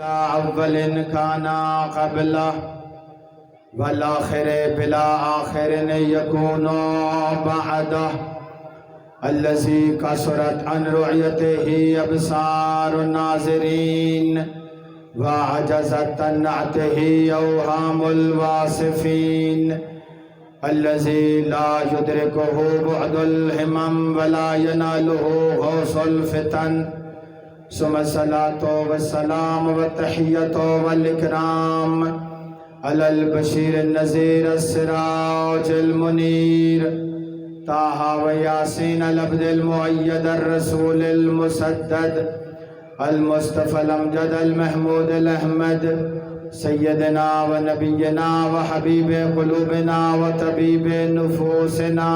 اول کانا قبلہ والآخر بلا آخر یکون بعدہ الذی کثرت عن رؤیتہ ابصار الناظرین وعجزت عن نعتہ اوہام الواصفین الذی لا یدرکہ بعد الہمم ولا ینالہ غوث الفتن ثم الصلاة والسلام والتحیۃ والاکرام علی البشیر النذیر السراج المنیر طٰہ و یاسین العبد المؤید الرسول المسدد المصطفى الامجد المحمود الاحمد سیدنا و نبینا و حبیب قلوبنا و طبیب نفوسنا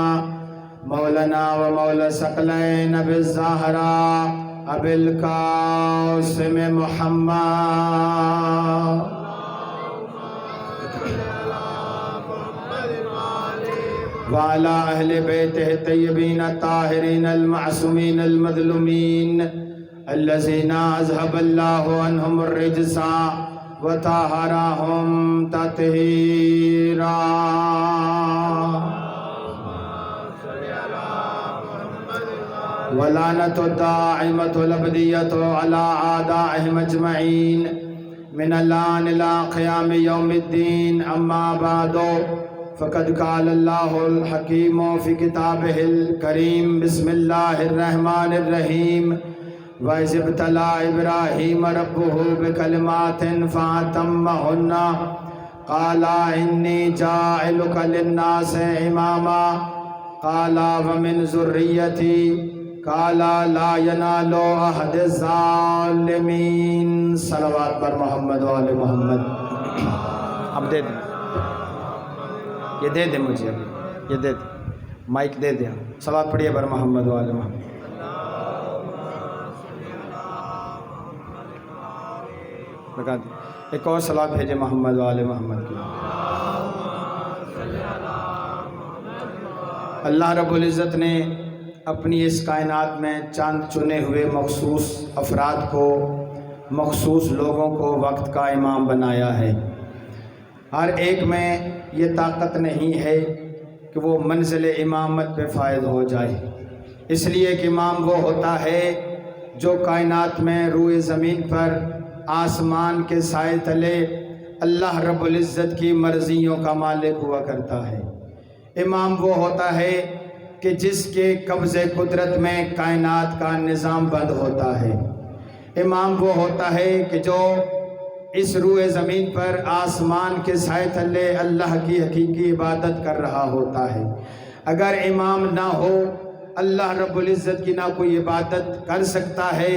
مولانا و مولا ثقلین ابی الزہراء ابی القاسم محمد وعلى اہل بیتہ الطیبین الطاہرین المعصومین المظلومین الذین اذهب اللہ عنہم الرجس وطہرہم تطہیرا ولعنۃ الداعمۃ الابدیۃ علی اعدائہم اجمعین من الآن الى قیام یوم الدین اما بعد فقد قال اللہ الحکیم فی کتابہ الکریم بسم اللہ الرحمن الرحیم وَإِذِ ابْتَلَىٰ إِبْرَاهِيمَ رَبُّهُ بِكَلِمَاتٍ فَأَتَمَّهُنَّ قَالَ إِنِّي جَاعِلُكَ لِلنَّاسِ إِمَامًا قَالَ وَمِنْ ذُرِّيَّتِي قَالَ لَا يَنَالُ عَهْدِ الظَّالِمِينَ صلوات پر محمد و آل محمد۔ اب دے دیں، یہ دے دیں مجھے، یہ دے دیں، مائک دے دیں، صلوات پڑھیے پر محمد و آل محمد۔ لگا دیں، ایک اور صلوات بھیجے محمد و آل محمد کی۔ اللہ رب العزت نے اپنی اس کائنات میں چند چنے ہوئے مخصوص افراد کو، مخصوص لوگوں کو وقت کا امام بنایا ہے۔ ہر ایک میں یہ طاقت نہیں ہے کہ وہ منزل امامت پہ فائز ہو جائے، اس لیے کہ امام وہ ہوتا ہے جو کائنات میں روئے زمین پر آسمان کے سائے تلے اللہ رب العزت کی مرضیوں کا مالک ہوا کرتا ہے۔ امام وہ ہوتا ہے کہ جس کے قبضے قدرت میں کائنات کا نظام بند ہوتا ہے۔ امام وہ ہوتا ہے کہ جو اس روئے زمین پر آسمان کے سائے تلے اللہ کی حقیقی عبادت کر رہا ہوتا ہے۔ اگر امام نہ ہو، اللہ رب العزت کی نہ کوئی عبادت کر سکتا ہے،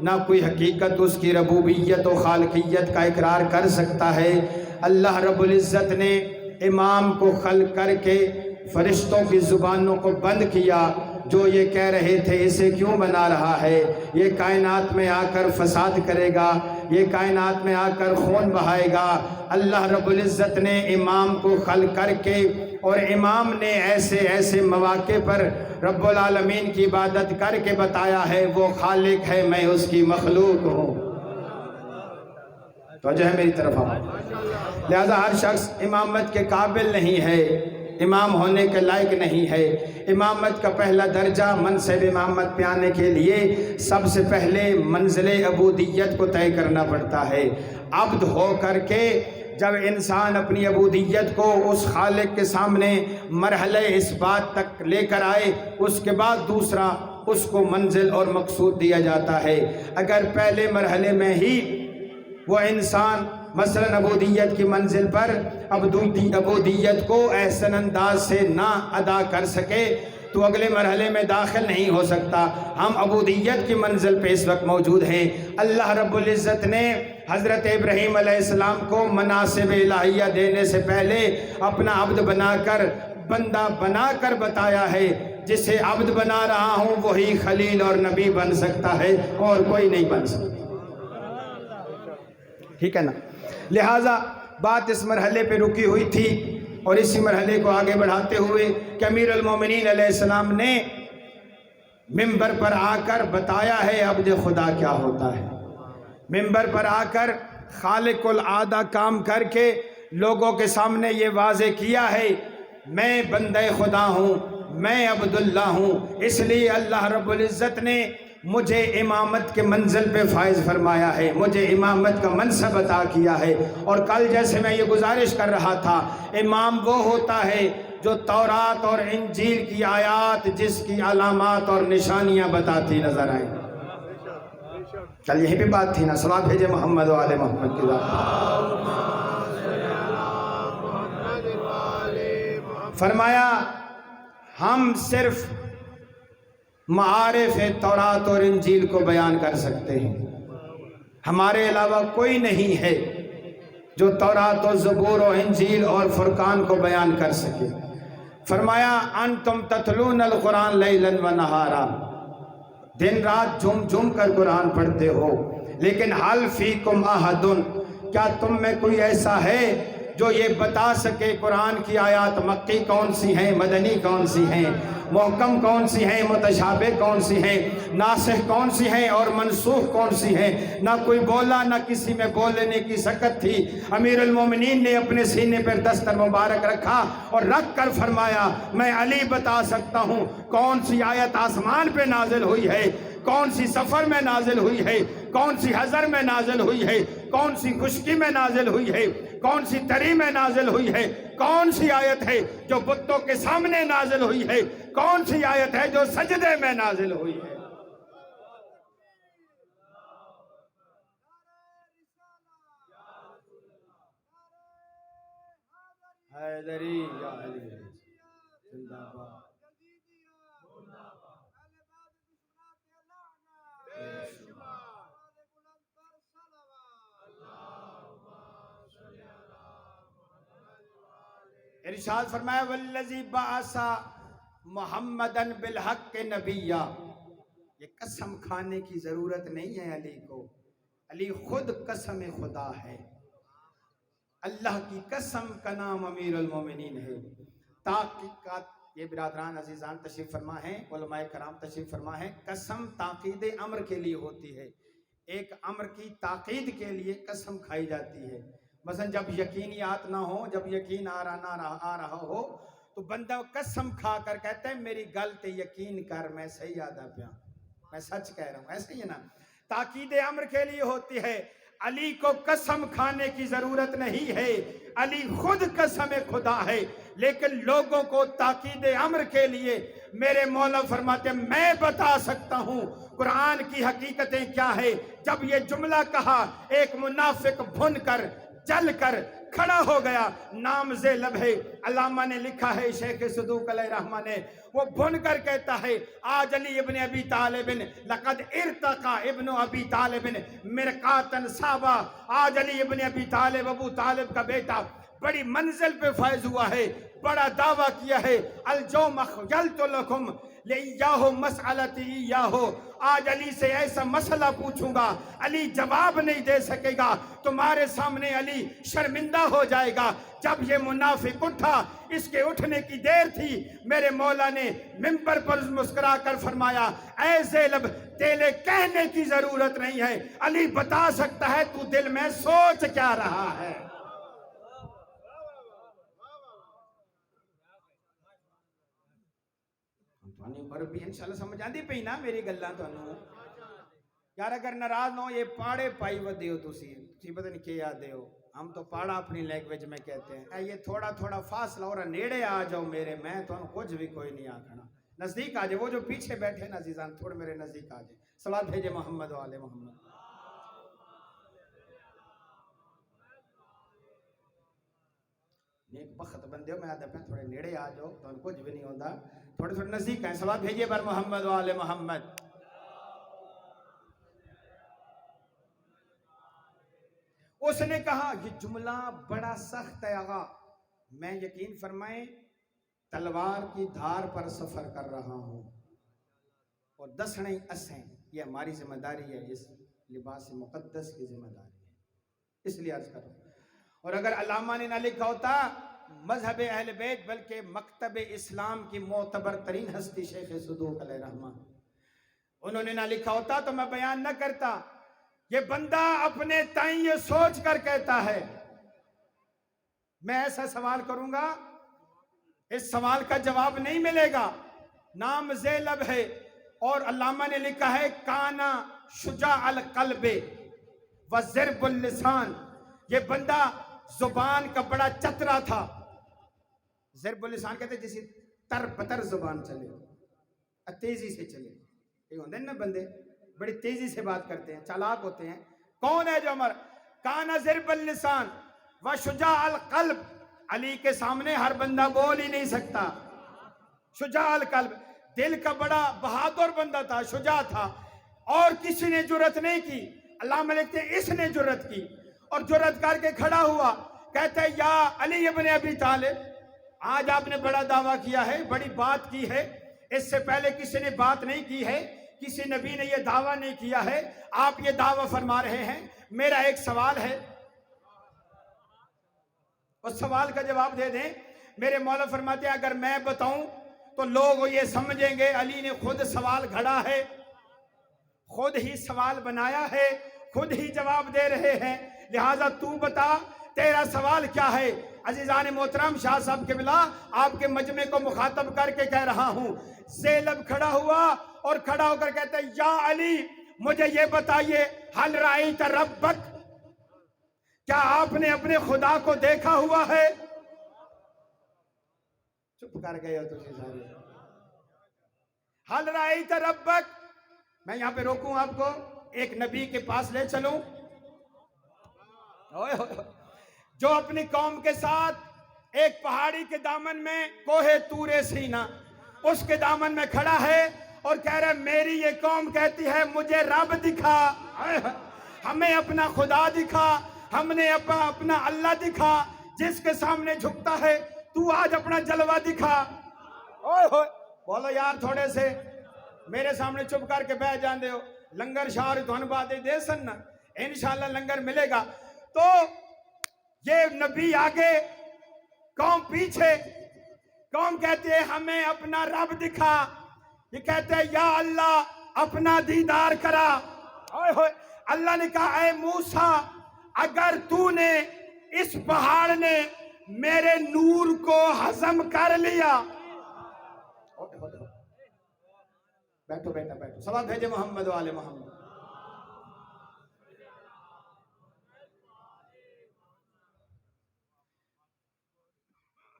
نہ کوئی حقیقت اس کی ربوبیت و خالقیت کا اقرار کر سکتا ہے۔ اللہ رب العزت نے امام کو خلق کر کے فرشتوں کی زبانوں کو بند کیا، جو یہ کہہ رہے تھے اسے کیوں بنا رہا ہے، یہ کائنات میں آ کر فساد کرے گا، یہ کائنات میں آ کر خون بہائے گا۔ اللہ رب العزت نے امام کو خلق کر کے، اور امام نے ایسے ایسے مواقع پر رب العالمین کی عبادت کر کے بتایا ہے وہ خالق ہے، میں اس کی مخلوق ہوں۔ توجہ ہے میری طرف آپ؟ لہذا ہر شخص امامت کے قابل نہیں ہے، امام ہونے کے لائق نہیں ہے۔ امامت کا پہلا درجہ، منصب امامت پہ آنے کے لیے سب سے پہلے منزل عبودیت کو طے کرنا پڑتا ہے۔ عبد ہو کر کے جب انسان اپنی عبودیت کو اس خالق کے سامنے مرحلہ اس بات تک لے کر آئے، اس کے بعد دوسرا اس کو منزل اور مقصود دیا جاتا ہے۔ اگر پہلے مرحلے میں ہی وہ انسان مثلا عبودیت کی منزل پر عبودیت کو احسن انداز سے نہ ادا کر سکے تو اگلے مرحلے میں داخل نہیں ہو سکتا۔ ہم عبودیت کی منزل پہ اس وقت موجود ہیں۔ اللہ رب العزت نے حضرت ابراہیم علیہ السلام کو مناصب الہیہ دینے سے پہلے اپنا عبد بنا کر، بندہ بنا کر بتایا ہے، جسے عبد بنا رہا ہوں وہی خلیل اور نبی بن سکتا ہے، اور کوئی نہیں بن سکتا۔ ٹھیک ہے نا؟ لہٰذا بات اس مرحلے پہ رکی ہوئی تھی، اور اسی مرحلے کو آگے بڑھاتے ہوئے کہ امیر المومنین علیہ السلام نے ممبر پر آ کر بتایا ہے عبد خدا کیا ہوتا ہے۔ منبر پر آ کر خالق العادہ کام کر کے لوگوں کے سامنے یہ واضح کیا ہے میں بندہ خدا ہوں، میں عبداللہ ہوں، اس لیے اللہ رب العزت نے مجھے امامت کے منزل پہ فائز فرمایا ہے، مجھے امامت کا منصب عطا کیا ہے۔ اور کل جیسے میں یہ گزارش کر رہا تھا، امام وہ ہوتا ہے جو تورات اور انجیل کی آیات جس کی علامات اور نشانیاں بتاتی نظر آئیں۔ کل یہی بھی بات تھی نا، صلوات بھیجے محمد و آل محمد کی ذات۔ فرمایا ہم صرف معارف تورات اور انجیل کو بیان کر سکتے ہیں، ہمارے علاوہ کوئی نہیں ہے جو تورات و زبور و انجیل اور فرقان کو بیان کر سکے۔ فرمایا انتم تتلون القرآن لیلا و نہارا، دن رات جھوم جھوم کر قرآن پڑھتے ہو، لیکن حل فیکم احد، کیا تم میں کوئی ایسا ہے جو یہ بتا سکے قرآن کی آیات مکی کون سی ہیں، مدنی کون سی ہیں، محکم کون سی ہیں، متشابہ کون سی ہیں، ناسخ کون سی ہیں اور منسوخ کون سی ہیں؟ نہ کوئی بولا، نہ کسی میں بولنے کی سکت تھی۔ امیر المومنین نے اپنے سینے پر دستر مبارک رکھا اور رکھ کر فرمایا میں علی بتا سکتا ہوں کون سی آیت آسمان پہ نازل ہوئی ہے، کون سی سفر میں نازل ہوئی ہے، کون سی حضر میں نازل ہوئی ہے، کون سی خشکی میں نازل ہوئی ہے، کون سی تری میں نازل ہوئی ہے، کون سی آیت ہے جو بتوں کے سامنے نازل ہوئی ہے، کون سی آیت ہے جو سجدے میں نازل ہوئی ہے۔ حیدری یا علی زندہ باد۔ ارشاد فرمایا والذی بعث محمدن بالحق نبیہ، یہ قسم کھانے کی ضرورت نہیں ہے علی کو، علی خود قسم خدا ہے، اللہ کی قسم کا نام امیر المومنین ہے۔ تحقیقات یہ برادران عزیزان تشریف فرما ہیں، علماء کرام تشریف فرما ہیں، قسم تاکید امر کے لیے ہوتی ہے، ایک امر کی تاکید کے لیے قسم کھائی جاتی ہے۔ مثلا جب یقینیات نہ ہو، جب یقین آ رہا ہو تو بندہ قسم کھا کر کہتا ہے میری گل تے یقین کر، میں صحیح آدھا پیا، میں سچ کہہ رہا ہوں، ایسے ہی ہے نا، تاکید امر کے لیے ہوتی ہے۔ علی کو قسم کھانے کی ضرورت نہیں ہے، علی خود قسم خدا ہے، لیکن لوگوں کو تاکید امر کے لیے میرے مولا فرماتے ہیں میں بتا سکتا ہوں قرآن کی حقیقتیں کیا ہے۔ جب یہ جملہ کہا ایک منافق بھن کر جل کر کھڑا ہو گیا، نامز لب ہے، علامہ نے لکھا ہے شیخ صدوق علیہ رحمہ نے، وہ بھن کر کہتا ہے آج علی ابن ابی طالب لقد ارتقا ابن ابی طالب مرقاتن صحابہ، آج علی ابن ابی طالب ابو طالب کا بیٹا بڑی منزل پہ فائز ہوا ہے، بڑا دعویٰ کیا ہے الجوم خجلت لکم لیاہو مسئلتی ایاہو، آج علی سے ایسا مسئلہ پوچھوں گا علی جواب نہیں دے سکے گا، تمہارے سامنے علی شرمندہ ہو جائے گا۔ جب یہ منافق اٹھا، اس کے اٹھنے کی دیر تھی، میرے مولا نے منبر پر مسکرا کر فرمایا اے زینب تیرے کہنے کی ضرورت نہیں ہے، علی بتا سکتا ہے تو دل میں سوچ کیا رہا ہے۔ پر بھی انشاءاللہ سمجھ آندی پئی نا میری گلاں تانوں یار، اگر ناراض نہ ہو یہ پاڑے پائی ودے ہو تسی پتہ نہیں کیا دے ہو، ہم تو پاڑا اپنی لینگویج میں کہتے ہیں، یہ تھوڑا تھوڑا فاصلہ اور نیڑے آ جاؤ میرے، میں تانوں کچھ بھی کوئی نہیں آکھنا، نزدیک آ جائے، وہ جو پیچھے بیٹھے نا عزیزان تھوڑے میرے نزدیک آ جائے، صلوات بھیجے محمد و آل محمد۔ نیک بخت بندے ہو، میں آدھا پہ تھوڑے نیڑے آ جاؤ تو کچھ بھی نہیں ہوتا، تھوڑے تھوڑے نزدیک ہیں، صلوات بھیجیے بر محمد و آل محمد۔ اس نے کہا یہ جملہ بڑا سخت ہے آقا، میں یقین فرمائیں تلوار کی دھار پر سفر کر رہا ہوں اور دسنے اسیں، یہ ہماری ذمہ داری ہے، اس لباس مقدس کی ذمہ داری ہے، اس لیے عرض کر رہا ہوں۔ اور اگر علامہ نے نہ لکھا ہوتا مذہب اہل بیت بلکہ مکتب اسلام کی معتبر ترین ہستی شیخ صدوق علیہ رحمہ، انہوں نے نہ لکھا ہوتا تو میں بیان نہ کرتا یہ بندہ اپنے تائیں یہ سوچ کر کہتا ہے میں ایسا سوال کروں گا، اس سوال کا جواب نہیں ملے گا، نام زیلب ہے، اور علامہ نے لکھا ہے کانا شجاع القلب وضرب اللسان، یہ بندہ زبان کا بڑا چترا تھا۔ ضرب اللسان کہتے ہیں جیسے تر بتر زبان چلے، تیزی سے چلے، یہ ہوتے ہیں نا بندے بڑی تیزی سے بات کرتے ہیں، چالاک ہوتے ہیں۔ کون ہے جو عمر کانا ضرب اللسان وشجاع القلب، علی کے سامنے ہر بندہ بول ہی نہیں سکتا، شجاع القلب، دل کا بڑا بہادر بندہ تھا، شجاع تھا، اور کسی نے جرت نہیں کی۔ علامہ لکھتے ہیں اس نے جرت کی اور جرت کر کے کھڑا ہوا، کہتے ہیں یا علی ابن ابی طالب، آج آپ نے بڑا دعویٰ کیا ہے، بڑی بات کی ہے، اس سے پہلے کسی نے بات نہیں کی ہے، کسی نبی نے یہ دعویٰ نہیں کیا ہے، آپ یہ دعویٰ فرما رہے ہیں، میرا ایک سوال ہے، اس سوال کا جواب دے دیں۔ میرے مولا فرماتے ہیں اگر میں بتاؤں تو لوگ یہ سمجھیں گے علی نے خود سوال گھڑا ہے، خود ہی سوال بنایا ہے، خود ہی جواب دے رہے ہیں، لہٰذا تو بتا تیرا سوال کیا ہے۔ عزیزان محترم، شاہ صاحب قبلہ آپ کے مجمع کو مخاطب کر کے کہہ رہا ہوں، زیلب کھڑا ہوا اور کھڑا ہو کر کہتا ہے یا علی مجھے یہ بتائیے حل رأیت ربک، کیا آپ نے اپنے خدا کو دیکھا ہوا ہے؟ چپ کر گئے ہو تجھے سارے، حل رأیت ربک، میں یہاں پہ روکوں آپ کو، ایک نبی کے پاس لے چلوں جو اپنی قوم کے ساتھ ایک پہاڑی کے دامن میں کوہ طور سینا اس کے دامن میں کھڑا ہے اور کہہ رہا ہے میری یہ قوم کہتی ہے مجھے رب دکھا، ہمیں اپنا خدا دکھا، ہم نے اپنا اللہ دکھا جس کے سامنے جھکتا ہے، تو آج اپنا جلوہ دکھا۔ بولو یار تھوڑے سے میرے سامنے چپ کر کے بیٹھ جان دے ہو، لنگر شاہ تو باتیں دے سننا، انشاءاللہ لنگر ملے گا۔ تو یہ نبی آگے قوم پیچھے، قوم کہتے ہیں ہمیں اپنا رب دکھا، یہ کہتے ہیں یا اللہ اپنا دیدار کرا۔ اللہ نے کہا اے موسیٰ اگر تو نے اس پہاڑ نے میرے نور کو ہضم کر لیا، بیٹھو بیٹھا بیٹھو، صلوات بھیجے محمد و آل محمد۔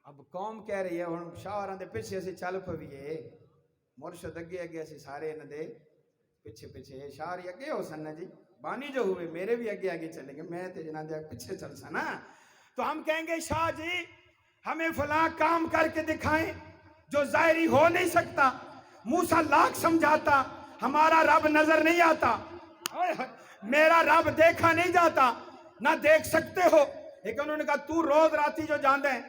اب قوم کہہ رہی ہے ہن شاہراں دے پیچھے اسی چل پویے، مرشد اگے اگے اسی سارے انہاں دے پیچھے پیچھے، شاہری اگے ہو سن جی، بانی جو ہوئے میرے بھی اگے آگے چلیں گے، میں تے جنہاں دے پیچھے چل سا نا، تو ہم کہیں گے شاہ جی ہمیں فلاں کام کر کے دکھائیں جو ظاہری ہو نہیں سکتا۔ موسیٰ لاکھ سمجھاتا ہمارا رب نظر نہیں آتا، میرا رب دیکھا نہیں جاتا، نہ دیکھ سکتے ہو، لیکن انہوں نے کہا تو روز راتی جو جاندے ہیں،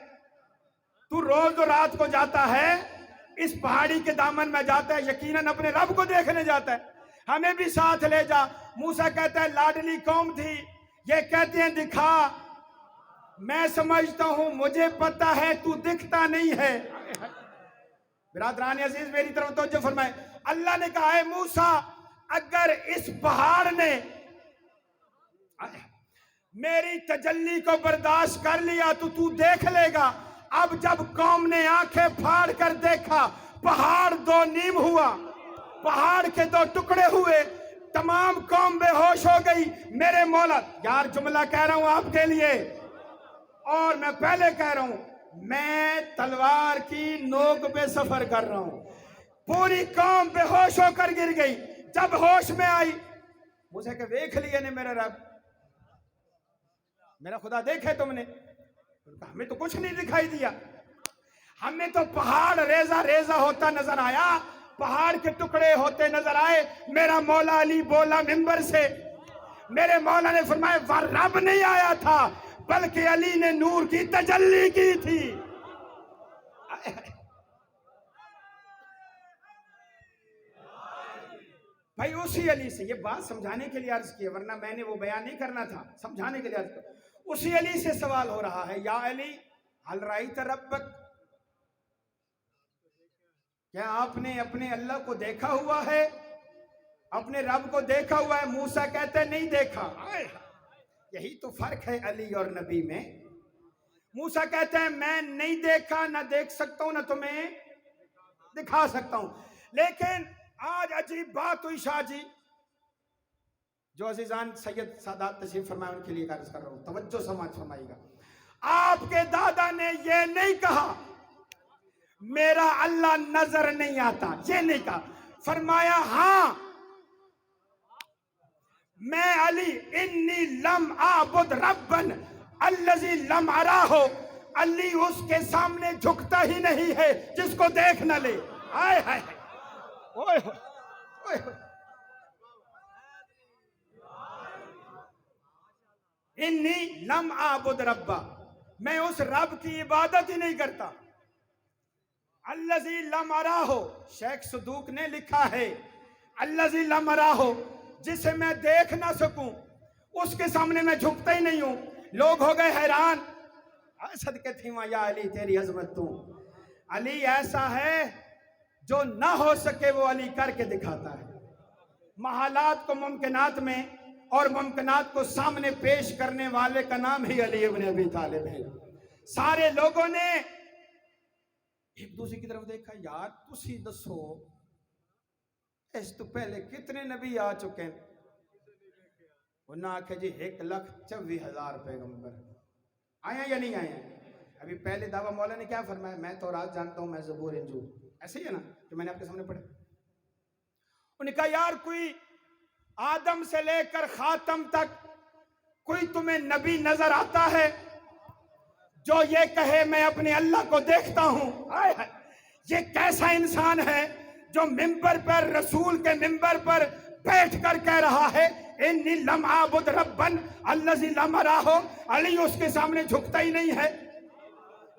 تو روز رات کو جاتا ہے اس پہاڑی کے دامن میں جاتا ہے، یقیناً اپنے رب کو دیکھنے جاتا ہے، ہمیں بھی ساتھ لے جا۔ موسیٰ کہتا ہے لاڈلی قوم تھی، یہ کہتے ہیں دکھا، میں سمجھتا ہوں مجھے پتا ہے تو دکھتا نہیں ہے۔ برادران عزیز میری طرف توجہ فرمائے، اللہ نے کہا اے موسیٰ اگر اس پہاڑ نے میری تجلی کو برداشت کر لیا تو دیکھ لے گا۔ اب جب قوم نے آنکھیں پھاڑ کر دیکھا پہاڑ دو نیم ہوا، پہاڑ کے دو ٹکڑے ہوئے، تمام قوم بے ہوش ہو گئی۔ میرے مولا یار جملہ کہہ رہا ہوں آپ کے لیے، اور میں پہلے کہہ رہا ہوں میں تلوار کی نوک پہ سفر کر رہا ہوں، پوری قوم بے ہوش ہو کر گر گئی۔ جب ہوش میں آئی مجھے کہ دیکھ لیے نے میرا رب، میرا خدا دیکھے تم نے؟ ہمیں تو کچھ نہیں دکھائی دیا، ہمیں تو پہاڑ ریزہ ریزہ ہوتا نظر آیا، پہاڑ کے ٹکڑے ہوتے نظر آئے۔ میرا مولا علی بولا منبر سے، میرے مولا نے فرمایا وہ رب نہیں آیا تھا بلکہ علی نے نور کی تجلی کی تھی۔ بھائی اسی علی سے، یہ بات سمجھانے کے لیے عرض کی ہے، ورنہ میں نے وہ بیان نہیں کرنا تھا، سمجھانے کے لیے عرض کی، اسی علی سے سوال ہو رہا ہے یا علی حل رأیت ربک، کیا آپ نے اپنے اللہ کو دیکھا ہوا ہے؟ اپنے رب کو دیکھا ہوا ہے، موسیٰ کہتے ہیں نہیں دیکھا۔ یہی تو فرق ہے علی اور نبی میں۔ موسیٰ کہتے ہیں میں نہیں دیکھا، نہ دیکھ سکتا ہوں، نہ تمہیں دکھا سکتا ہوں۔ لیکن آج عجیب بات ہوئی شاہ جی، جو عزیزان سید سادات تشریف فرمائے ان کے لیے عرض کر رہا ہوں، توجہ سماعت فرمائیے گا۔ آپ کے دادا نے یہ نہیں کہا میرا اللہ نظر نہیں آتا، یہ نہیں کہا، فرمایا ہاں میں علی انی لم اعبد ربن الذی لم ارہ، علی اس کے سامنے جھکتا ہی نہیں ہے جس کو دیکھ نہ لے۔ آئے ہائے اوئے ہوئے، انی لم اعبد ربا، میں اس رب کی عبادت ہی نہیں کرتا۔ الذی لم ارہ، شیخ صدوق نے لکھا ہے الذی لم ارہ، جسے میں دیکھ نہ سکوں اس کے سامنے میں جھکتا ہی نہیں ہوں۔ لوگ ہو گئے حیران، صدقے تھیواں یا علی تیری عظمت تو، علی ایسا ہے جو نہ ہو سکے وہ علی کر کے دکھاتا ہے۔ محالات کو ممکنات میں اور ممکنات کو سامنے پیش کرنے والے کا نام ہی علی ابن ابی طالب ہے۔ سارے لوگوں نے ایک دوسرے کی طرف دیکھا، یار تسی دسو اس تو پہلے کتنے نبی آ چکے ہیں؟ انہاں آکھے جی 1,24,000 پیغمبر آئے ہیں یا نہیں آئے ہیں؟ ابھی پہلے دعویٰ مولا نے کیا فرمایا؟ میں تورات جانتا ہوں، میں زبور انجیل، ایسے ہی ہے نا جو میں نے آپ کے سامنے پڑھا۔ انہوں نے کہا یار کوئی آدم سے لے کر خاتم تک کوئی تمہیں نبی نظر آتا ہے جو یہ کہے میں اپنے اللہ کو دیکھتا ہوں؟ یہ کیسا انسان ہے جو ممبر پر، رسول کے ممبر پر بیٹھ کر کہہ رہا ہے انی لم اعبد ربن الذی لم ارہ، علی اس کے سامنے جھکتا ہی نہیں ہے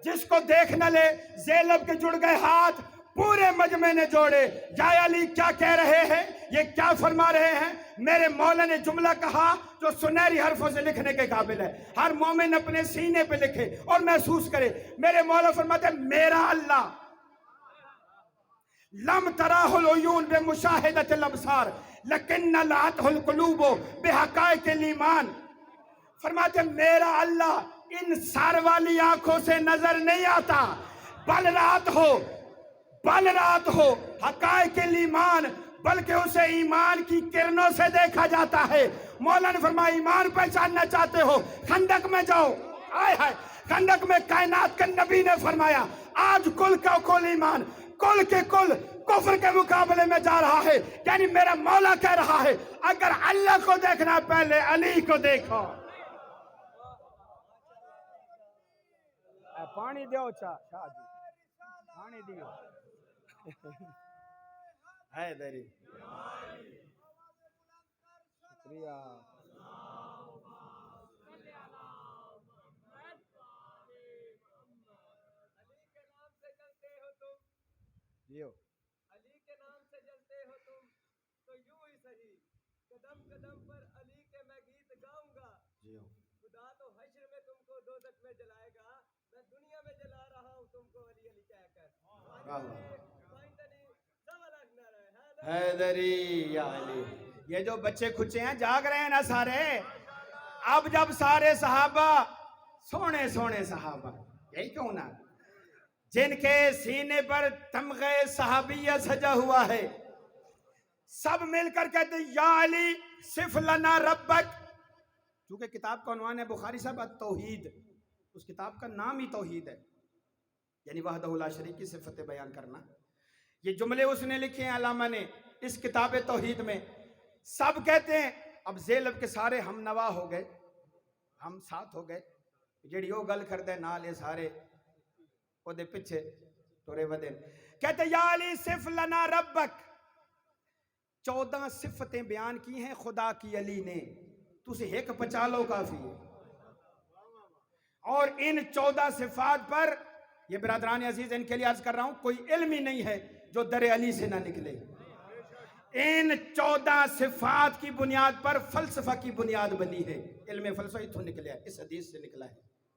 جس کو دیکھ نہ لے۔ زینب کے جڑ گئے ہاتھ، پورے مجمع نے جوڑے، یا علی کیا کہہ رہے ہیں، یہ کیا فرما رہے ہیں؟ میرے مولا نے جملہ کہا جو سنہری حرفوں سے لکھنے کے قابل ہے، ہر مومن اپنے سینے پہ لکھے اور محسوس کرے۔ میرے مولا فرماتے ہیں میرا اللہ لم تراہ العیون بمشاہدت الابصار لیکن لعتہ القلوب بحقائق الایمان۔ فرماتے ہیں میرا اللہ ان سار والی آنکھوں سے نظر نہیں آتا، بل رات ہو حقائق الایمان، بلکہ اسے ایمان کی کرنوں سے دیکھا جاتا ہے۔ مولا نے فرمایا ایمان پہچاننا چاہتے ہو خندق میں جاؤ۔ آئے ہائے، خندق میں کائنات کے نبی نے فرمایا آج کل کا کل ایمان کل کے کل کفر کے مقابلے میں جا رہا ہے، یعنی میرا مولا کہہ رہا ہے اگر اللہ کو دیکھنا پہلے علی کو دیکھو۔ پانی دیو شاہ جی، پانی دیو۔ حیدری شکریہ۔ جیو علی کے نام سے جلتے ہو تم تو یوں ہی صحیح، قدم قدم پر علی کے میں گیت گاؤں گا۔ جیو خدا تو حشر میں تم کو دوزخ میں جلائے گا، میں دنیا میں جلا رہا ہوں تم کو علی علی کہہ کر۔ حیدری یا علی۔ یہ جو بچے کھچے ہیں جاگ رہے ہیں نا سارے، اب جب سارے صحابہ سونے سونے صحابہ، یہی کیوں نا جن کے سینے پر تمغہ صحابیہ سجا ہوا ہے، سب مل کر کہتے ہیں یا علی صف لنا ربک۔ چونکہ کتاب کا عنوان ہے بخاری صاحب التوحید، اس کتاب کا نام ہی توحید ہے، یعنی وحدہ لا شریک کی صفت بیان کرنا۔ یہ جملے اس نے لکھے ہیں علامہ نے اس کتاب توحید میں۔ سب کہتے ہیں اب زینب کے سارے ہم نوا ہو گئے، ہم ساتھ ہو گئے، جڑی وہ گل کر دے نال یہ سارے وہ دے پچھے تورے ودے، کہتے یا علی صف لنا ربک۔ 14 صفتیں بیان کی ہیں خدا کی علی نے، تو اسے ایک پچا لو کافی ہے۔ اور ان 14 صفات پر یہ برادران عزیز ان کے لیے عرض کر رہا ہوں کوئی علم ہی نہیں ہے جو در علی سے نہ نکلے۔ ان 14 صفات کی بنیاد پر فلسفہ کی بنیاد بنی ہے، علم فلسفہ اتھوں نکلے ہے، اس حدیث سے نکلا ہے،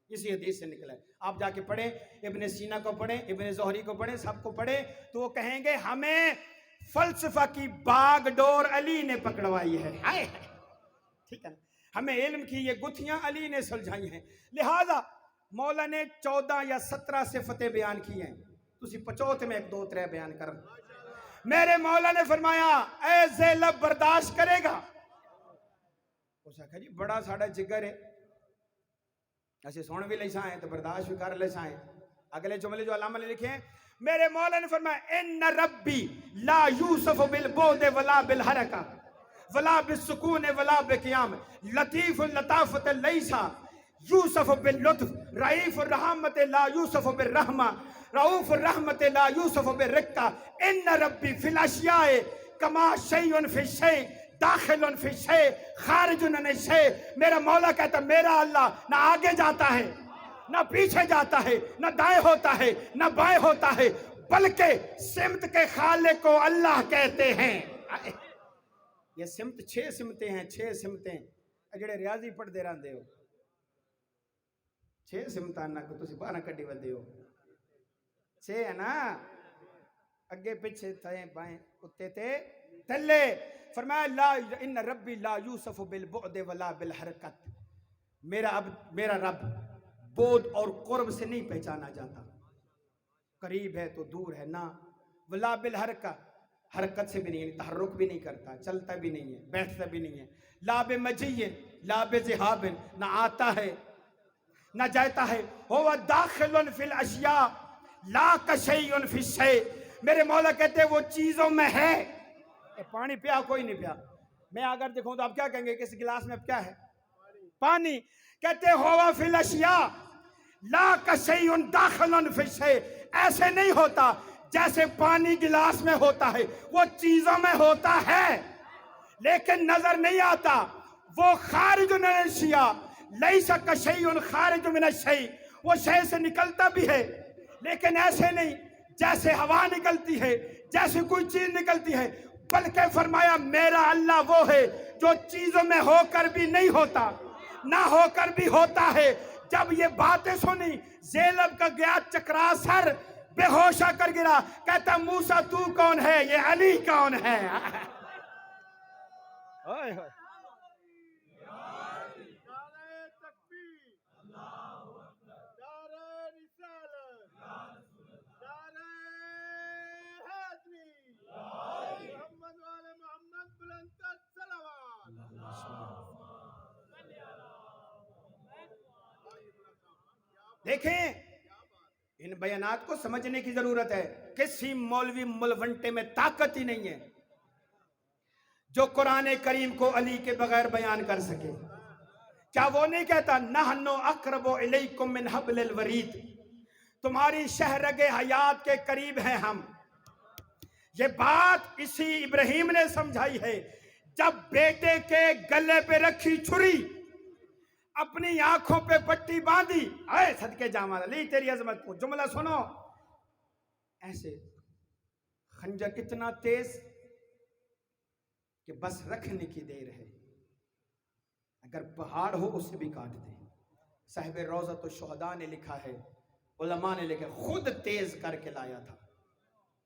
اسی حدیث سے نکلا ہے۔ آپ جا کے پڑھیں، ابن سینا کو پڑھیں، ابن زہری کو پڑھیں، سب کو پڑھیں تو وہ کہیں گے ہمیں فلسفہ کی باغ ڈور علی نے پکڑوائی ہے. ہائے ہائے. ٹھیک ہے نا, ہمیں علم کی یہ گتھیاں علی نے سلجھائی ہیں. لہذا مولا نے 14 یا 17 صفتیں بیان کی ہیں. تسی 75 میں 1 2 3 بیان کر. میرے مولا نے فرمایا اے زینب برداشت کرے گا؟ اس نے کہا جی بڑا ساڑا جگر ہے, ایسے سون بھی لے سائیں تو برداشت بھی کر لے سائیں. اگلے جملے جو علامہ نے لکھے ہیں, میرے مولا نے فرمایا ان ربی لا یوسف بالبعد ولا بالحرکہ ولا بالسکون ولا بقیام لطیف اللطافت لیسا یوسف باللطف رعیف الرحمت لا یوسف بالرحمہ رعوف الرحمت لا یوسف بالرقہ ان ربی فی الاشیاء کما شیء فی الشیء داخل فی الشیء خارج عن الشیء. میرا مولا کہتا میرا اللہ نہ آگے جاتا ہے نہ پیچھے جاتا ہے نہ دائیں ہوتا ہے نہ بائیں ہوتا ہے, بلکہ سمت کے خالق کو اللہ کہتے ہیں. یہ سمت 6 سمتیں ہیں, 6 سمتیں. جڑے ریاضی پڑھ دے رہے ہو 6 سمتاں نہ کو تسی 12 کڈی وندے ہو. 6 ہے نا, اگے پیچھے تھیں بائیں اتے تے تھلے. فرمایا لا ان ربی لا یوسف بالبعد ولا بالحرکت. میرا رب بعد اور قرب سے نہیں پہچانا جاتا, قریب ہے تو دور ہے نا. ولا بالحرکہ, حرکت سے بھی نہیں, تحرک بھی نہیں کرتا, چلتا بھی نہیں ہے, بیٹھتا بھی نہیں ہے. لا بمجیء لا بذہاب, نہ آتا ہے نہ جاتا ہے. هو داخل فی الاشیاء لا کشیء فی الشیء. میرے مولا کہتے ہیں وہ چیزوں میں ہے. پانی پیا کوئی نہیں پیا, میں اگر دیکھوں تو آپ کیا کہیں گے کہ اس گلاس میں کیا ہے؟ پانی. کہتے ہیں هو فی الاشیاء لا کشیء داخل فی الشیء. ایسے نہیں ہوتا جیسے پانی گلاس میں ہوتا ہے, وہ چیزوں میں ہوتا ہے لیکن نظر نہیں آتا. وہ خارج من الاشیاء لیس کشیء خارج من الشیء. وہ شے سے نکلتا بھی ہے لیکن ایسے نہیں جیسے ہوا نکلتی ہے, جیسے کوئی چیز نکلتی ہے, بلکہ فرمایا میرا اللہ وہ ہے جو چیزوں میں ہو کر بھی نہیں ہوتا, نہ ہو کر بھی ہوتا ہے. جب یہ باتیں سنی زینب کا گیا چکرا سر, بے ہوش آ کر گرا. کہتا موسیٰ تو کون ہے, یہ علی کون ہے؟ دیکھیں ان بیانات کو سمجھنے کی ضرورت ہے. کسی مولوی ملونٹے میں طاقت ہی نہیں ہے جو قرآن کریم کو علی کے بغیر بیان کر سکے. کیا وہ نہیں کہتا نحن اقرب الیکم من حبل الورید, تمہاری شہرگ حیات کے قریب ہیں ہم. یہ بات اسی ابراہیم نے سمجھائی ہے جب بیٹے کے گلے پہ رکھی چھری, اپنی آنکھوں پہ پٹی باندھی. اے صدقے جامع علی تیری عظمت کو. جملہ سنو, ایسے خنجر اتنا تیز کہ بس رکھنے کی دیر ہے, اگر پہاڑ ہو اسے بھی کاٹ دے. صاحب روضۃ الشہداء نے لکھا ہے, علماء نے لکھا خود تیز کر کے لایا تھا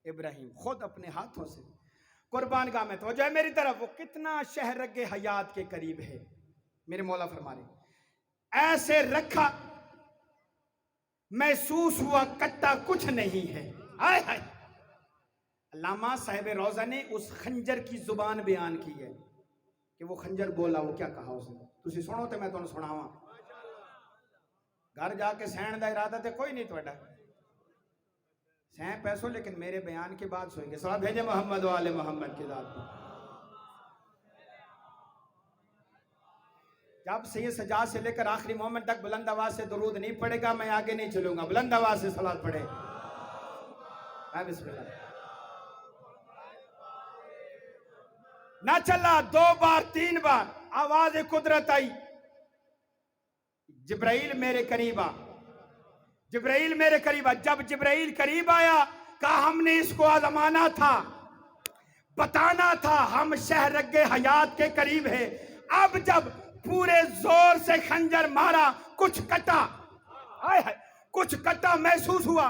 ابراہیم, خود اپنے ہاتھوں سے. قربان گاہ میں توجہ ہے میری طرف, وہ کتنا شہرگ حیات کے قریب ہے. میرے مولا فرما رہے ایسے رکھا محسوس ہوا کٹا کچھ نہیں ہے. ہائے ہائے. علامہ صاحب روضہ نے اس خنجر کی زبان بیان کی ہے کہ وہ خنجر بولا, وہ کیا کہا اس نے. تسی سنو تے میں تمہیں سناواں. گھر جا کے سہن دا ارادہ تے کوئی نہیں توڑا, سہن پیسوں لیکن میرے بیان کے بعد سوئیں گے. صلاۃ بھیجے محمد و آل محمد کی ذات پر. جب سید سجاد سے لے کر آخری مومنٹ تک بلند آواز سے درود نہیں پڑے گا میں آگے نہیں چلوں گا. بلند آواز سے صلاۃ پڑھے. بسم اللہ. نہ چلا 2 بار 3 بار آواز قدرت آئی, جبرائیل میرے قریب آ, جبرائیل میرے قریب آ. جب جبرائیل قریب آیا کہا ہم نے اس کو آزمانا تھا, بتانا تھا ہم شہرگ حیات کے قریب ہے. اب جب پورے زور سے خنجر مارا کچھ کٹا, کچھ کٹا محسوس ہوا.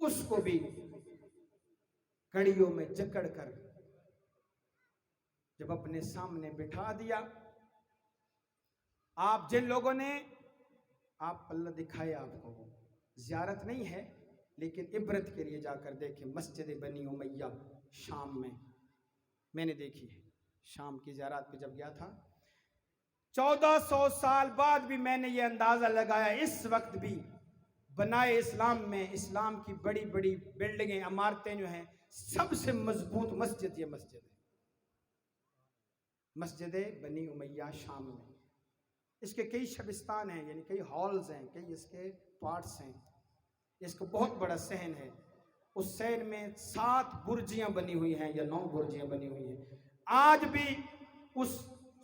اس کو بھی کڑیوں میں جکڑ کر جب اپنے سامنے بٹھا دیا، آپ جن لوگوں نے، آپ اللہ دکھائے آپ کو، زیارت نہیں ہے لیکن عبرت کے لیے جا کر دیکھیں، مسجد بنی امیہ شام میں نے دیکھی ہے، شام کی زیارت پہ جب گیا تھا، 1400 سال بعد بھی میں نے یہ اندازہ لگایا، اس وقت بھی بنائے اسلام میں اسلام کی بڑی بڑی بلڈنگیں، عمارتیں جو ہیں، سب سے مضبوط مسجد یہ مسجد ہے، مسجد بنی امیہ شام میں۔ اس کے کئی شبستان ہیں، یعنی کئی ہالز ہیں، کئی اس کے پارٹس ہیں، اس کو بہت بڑا صحن ہے، اس صحن میں 7 برجیاں بنی ہوئی ہیں یا 9 برجیاں بنی ہوئی ہیں، آج بھی اس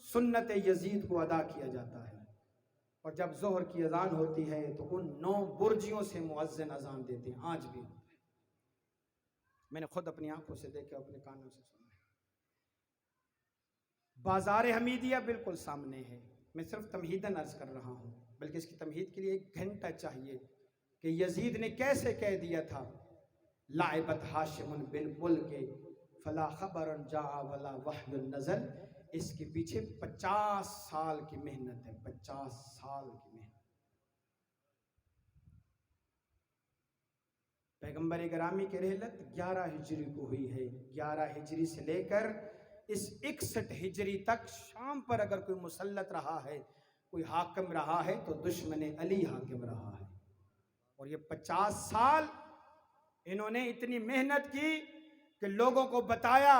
سنت یزید کو ادا کیا جاتا ہے، اور جب ظہر کی اذان ہوتی ہے تو ان 9 برجیوں سے مؤذن اذان دیتے ہیں، آج بھی ہوتا ہے، میں نے خود اپنی آنکھوں سے دیکھا، اپنے کانوں سے سنا ہے۔ بازار حمیدیہ بالکل سامنے ہے، میں صرف تمہیداً عرض کر رہا ہوں، بلکہ اس کی تمہید کے لیے 1 گھنٹہ چاہیے کہ یزید نے کیسے کہہ دیا تھا، لعبت ہاشم بالملک فلا خبر جاء ولا وحی نزل، اس کے پیچھے 50 سال کی محنت ہے، 50 سال کی محنت۔ پیغمبر گرامی کی رحلت 11 ہجری کو ہوئی ہے، 11 ہجری سے لے کر اس 61 ہجری تک شام پر اگر کوئی مسلط رہا ہے، کوئی حاکم رہا ہے تو دشمن علی حاکم رہا ہے، اور یہ 50 سال انہوں نے اتنی محنت کی کہ لوگوں کو بتایا،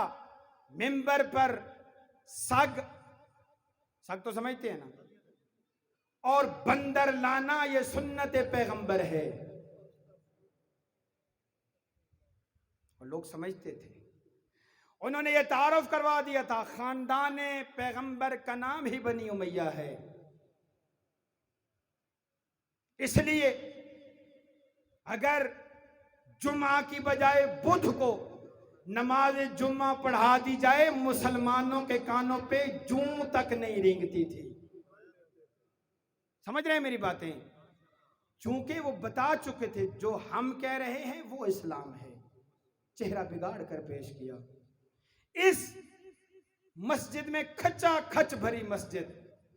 منبر پر سگ تو سمجھتے ہیں نا، اور بندر لانا یہ سنت پیغمبر ہے، اور لوگ سمجھتے تھے، انہوں نے یہ تعارف کروا دیا تھا، خاندان پیغمبر کا نام ہی بنی امیہ ہے، اس لیے اگر جمعہ کی بجائے بدھ کو نماز جمعہ پڑھا دی جائے، مسلمانوں کے کانوں پہ جوں تک نہیں رینگتی تھی، سمجھ رہے ہیں میری باتیں؟ چونکہ وہ بتا چکے تھے جو ہم کہہ رہے ہیں وہ اسلام ہے، چہرہ بگاڑ کر پیش کیا۔ اس مسجد میں کھچا کھچ بھری مسجد،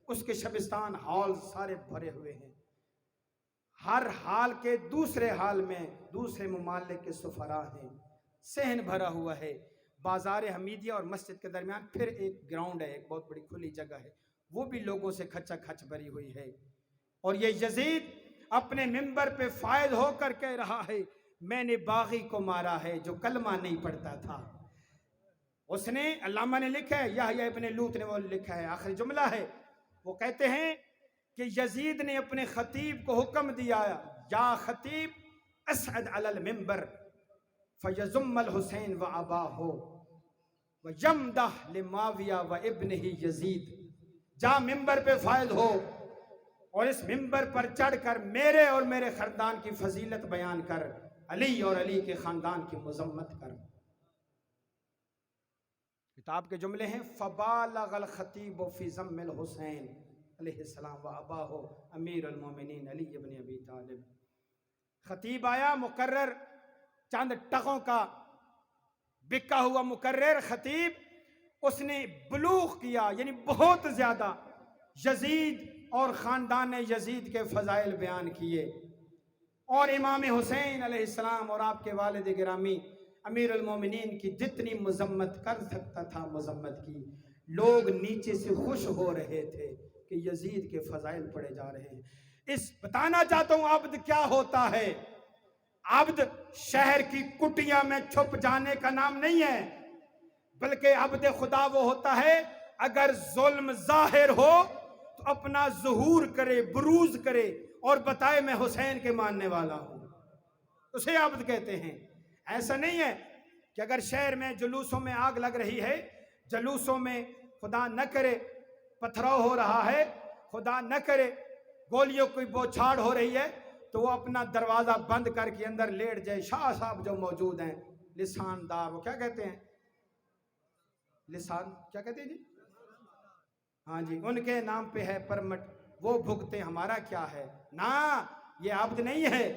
اس کے شبستان ہال سارے بھرے ہوئے ہیں، ہر حال کے دوسرے حال میں دوسرے ممالک کے سفراء ہیں، صحن بھرا ہوا ہے، بازار حمیدیہ اور مسجد کے درمیان پھر ایک گراؤنڈ ہے، ایک بہت بڑی کھلی جگہ ہے، وہ بھی لوگوں سے کھچا کھچ بھری ہوئی ہے، اور یہ یزید اپنے منبر پہ فائز ہو کر کہہ رہا ہے، میں نے باغی کو مارا ہے جو کلمہ نہیں پڑھتا تھا۔ اس نے، علامہ نے لکھا ہے، یحییٰ ابن لوط نے وہ لکھا ہے، آخری جملہ ہے، وہ کہتے ہیں کہ یزید نے اپنے خطیب کو حکم دیا، یا خطیب اسعد علی المنبر فیضم الحسین و اباہ ویمدح لمعاویہ و ابنہ یزید، جا منبر پہ فائز ہو اور اس منبر پر چڑھ کر میرے اور میرے خاندان کی فضیلت بیان کر، علی اور علی کے خاندان کی مذمت کر۔ کتاب کے جملے ہیں، فبالغ الخطیب فی ذم الحسین علیہ السلام و اباہ امیر المومنین علی ابن ابی طالب۔ خطیب آیا، مقرر چند ٹغوں کا بکا ہوا مقرر خطیب، اس نے بلوغ کیا، یعنی بہت زیادہ یزید اور خاندان یزید کے فضائل بیان کیے، اور امام حسین علیہ السلام اور آپ کے والد گرامی امیر المومنین کی جتنی مذمت کر سکتا تھا مذمت کی۔ لوگ نیچے سے خوش ہو رہے تھے کہ یزید کے فضائل پڑھے جا رہے ہیں۔ اس بتانا چاہتا ہوں عبد کیا ہوتا ہے۔ عبد شہر کی کٹیاں میں چھپ جانے کا نام نہیں ہے، بلکہ عبد خدا وہ ہوتا ہے اگر ظلم ظاہر ہو تو اپنا ظہور کرے، بروز کرے اور بتائے میں حسین کے ماننے والا ہوں، اسے عبد کہتے ہیں۔ ایسا نہیں ہے کہ اگر شہر میں جلوسوں میں آگ لگ رہی ہے، جلوسوں میں خدا نہ کرے پتھراؤ ہو رہا ہے، خدا نہ کرے گولیوں کی بوچھاڑ ہو رہی ہے، تو وہ اپنا دروازہ بند کر کے اندر لیٹ جائے۔ شاہ صاحب جو موجود ہیں لساندار، وہ کیا کہتے ہیں، لسان کیا کہتے ہیں جی، ہاں جی، ان کے نام پہ ہے پرمٹ، وہ بھگتے، ہمارا کیا ہے نا، یہ عبد نہیں ہے۔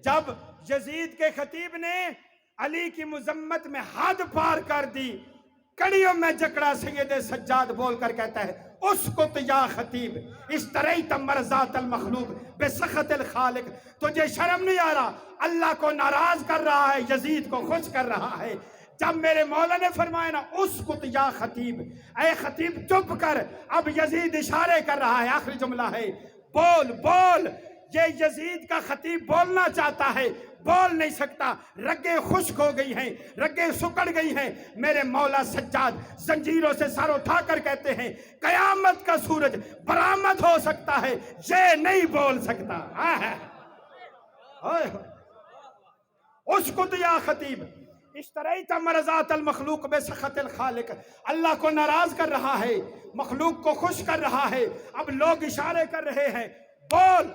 جب یزید کے خطیب نے علی کی مذمت میں حد پار کر دی، کڑیوں میں جکڑا سید سجاد بول کر کہتا ہے اسکت یا خطیب اشتریت مرضات المخلوق بسخط الخالق، تجھے شرم نہیں آ رہا؟ اللہ کو ناراض کر رہا ہے، یزید کو خوش کر رہا ہے۔ جب میرے مولا نے فرمایا نا اسکت یا خطیب، اے خطیب چپ کر، اب یزید اشارے کر رہا ہے، آخری جملہ ہے بول بول۔ یہ یزید کا خطیب بولنا چاہتا ہے، بول نہیں سکتا، رگیں خشک ہو گئی ہیں، رگیں سکڑ گئی ہیں۔ میرے مولا سجاد زنجیروں سے سر اٹھا کر کہتے ہیں قیامت کا سورج برآمد ہو سکتا ہے، یہ نہیں بول سکتا۔ اسکت یا خطیب اشتریت مرضات المخلوق بسخط الخالق، اللہ کو ناراض کر رہا ہے، مخلوق کو خوش کر رہا ہے۔ اب لوگ اشارے کر رہے ہیں بول،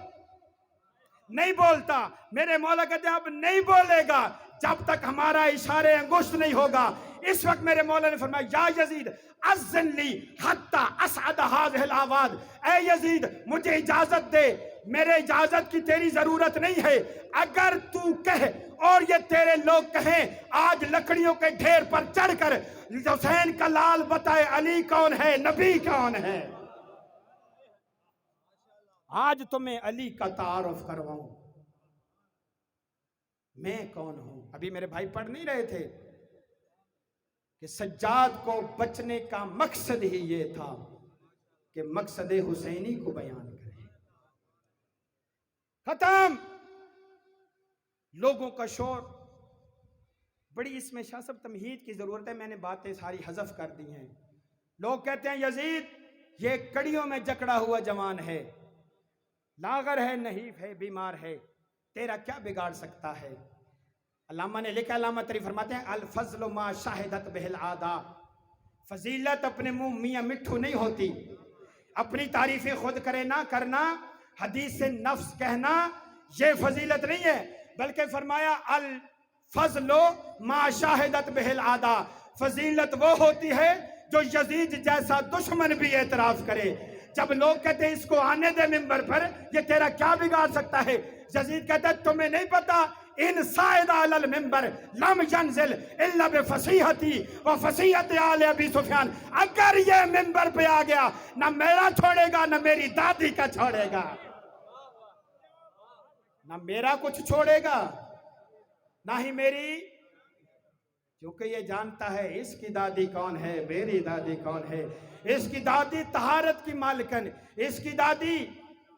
نہیں بولتا۔ میرے مولا کہتے ہیں اب نہیں بولے گا جب تک ہمارا اشارے انگشت نہیں ہوگا۔ اس وقت میرے مولا نے فرمایا یا یزید اذن لی حتی اسعد هذه الاواد، اے یزید مجھے اجازت دے، میرے اجازت کی تیری ضرورت نہیں ہے، اگر تو کہے اور یہ تیرے لوگ کہیں آج لکڑیوں کے ڈھیر پر چڑھ کر حسین کا لال بتائے علی کون ہے، نبی کون ہے، آج تمہیں علی کا تعارف کرواؤں، میں کون ہوں۔ ابھی میرے بھائی پڑھ نہیں رہے تھے کہ سجاد کو بچنے کا مقصد ہی یہ تھا کہ مقصد حسینی کو بیان کرے۔ ختم لوگوں کا شور۔ بڑی اس میں شاہ صاحب تمہید کی ضرورت ہے، میں نے باتیں ساری حذف کر دی ہیں۔ لوگ کہتے ہیں یزید یہ کڑیوں میں جکڑا ہوا جوان ہے، لاغر ہے، نحیف ہے، بیمار ہے، تیرا کیا بگاڑ سکتا ہے؟ علامہ نے لکھا، علامہ طری فرماتے ہیں الفضل ما شاہدت بہ العادا، فضیلت اپنے منہ میاں مٹھو نہیں ہوتی، اپنی تعریفیں خود کرے نہ کرنا، حدیث نفس کہنا یہ فضیلت نہیں ہے، بلکہ فرمایا الفضل ما شاہدت بہ العادا، فضیلت وہ ہوتی ہے جو یزید جیسا دشمن بھی اعتراف کرے۔ جب لوگ کہتے ہیں اس کو آنے دے منبر پر، یہ تیرا کیا بگاڑ سکتا ہے؟ یزید کہتا ہے تمہیں نہیں پتا ان صاعد علی المنبر لم ینزل الا بفصیحتی و فصیحت آل ابی سفیان، اگر یہ منبر پہ آ گیا نہ میرا چھوڑے گا نہ میری دادی کا چھوڑے گا، نہ میرا کچھ چھوڑے گا نہ ہی میری، کیونکہ یہ جانتا ہے اس کی دادی کون ہے، میری دادی کون ہے۔ اس کی دادی طہارت کی مالکن، اس کی دادی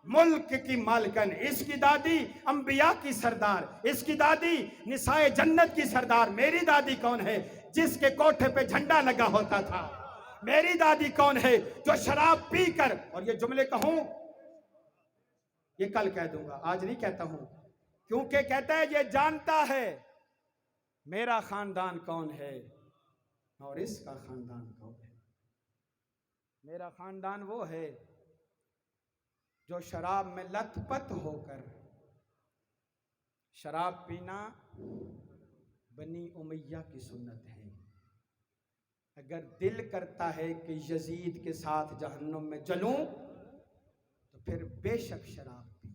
ملک کی مالکن، اس کی دادی انبیاء کی سردار، اس کی دادی نساء جنت کی سردار۔ میری دادی کون ہے؟ جس کے کوٹھے پہ جھنڈا لگا ہوتا تھا۔ میری دادی کون ہے؟ جو شراب پی کر، اور یہ جملے کہوں یہ کل کہہ دوں گا، آج نہیں کہتا ہوں، کیونکہ کہتا ہے یہ جانتا ہے میرا خاندان کون ہے اور اس کا خاندان کون ہے۔ میرا خاندان وہ ہے جو شراب میں لت پت ہو کر، شراب پینا بنی امیہ کی سنت ہے، اگر دل کرتا ہے کہ یزید کے ساتھ جہنم میں جلوں تو پھر بے شک شراب پی۔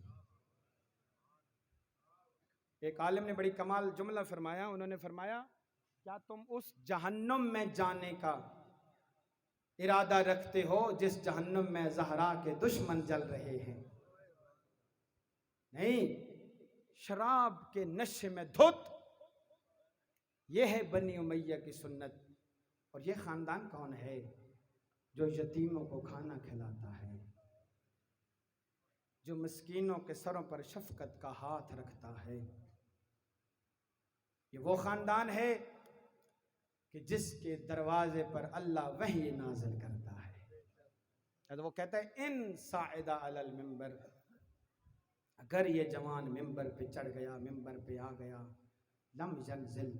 ایک عالم نے بڑی کمال جملہ فرمایا، انہوں نے فرمایا کیا تم اس جہنم میں جانے کا ارادہ رکھتے ہو جس جہنم میں زہرا کے دشمن جل رہے ہیں؟ نہیں، شراب کے نشے میں دھت، یہ ہے بنی امیہ کی سنت۔ اور یہ خاندان کون ہے؟ جو یتیموں کو کھانا کھلاتا ہے، جو مسکینوں کے سروں پر شفقت کا ہاتھ رکھتا ہے۔ یہ وہ خاندان ہے کہ جس کے دروازے پر اللہ وحی نازل کرتا ہے۔ وہ کہتا ہے ان صاعد علی المنبر، اگر یہ جوان ممبر پہ چڑھ گیا، ممبر پہ آ گیا، لم ینزل،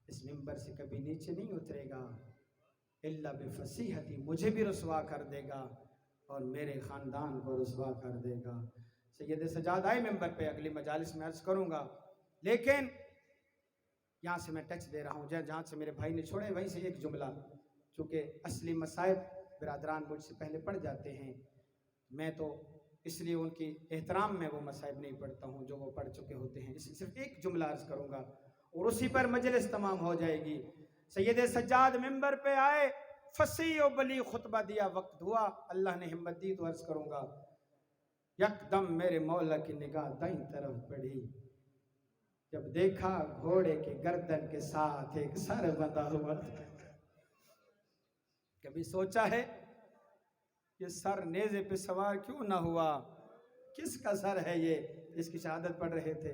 اس ممبر سے کبھی نیچے نہیں اترے گا، الا بفصیحتی، مجھے بھی رسوا کر دے گا اور میرے خاندان کو رسوا کر دے گا۔ سید سجاد آئے ممبر پہ، اگلی مجالس میں عرض کروں گا، لیکن یہاں سے میں ٹچ دے رہا ہوں، جہاں سے میرے بھائی نے چھوڑے وہیں سے ایک جملہ، چونکہ اصلی مصائب برادران مجھ سے پہلے پڑھ جاتے ہیں، میں تو اس لیے ان کی احترام میں وہ مصائب نہیں پڑھتا ہوں جو وہ پڑھ چکے ہوتے ہیں. صرف ایک جملہ عرض کروں گا اور اسی پر مجلس تمام ہو جائے گی. سید سجاد ممبر پہ آئے، فصیح و بلی خطبہ دیا، وقت ہوا، اللہ نے ہمت دی تو عرض کروں گا. یکدم میرے مولا کی نگاہ دائیں طرف بڑھی، جب دیکھا گھوڑے کے گردن کے ساتھ ایک سر بندھا ہوا. کبھی سوچا ہے یہ سر نیزے پہ سوار کیوں نہ ہوا؟ کس کا سر ہے یہ؟ اس کی شہادت پڑھ رہے تھے.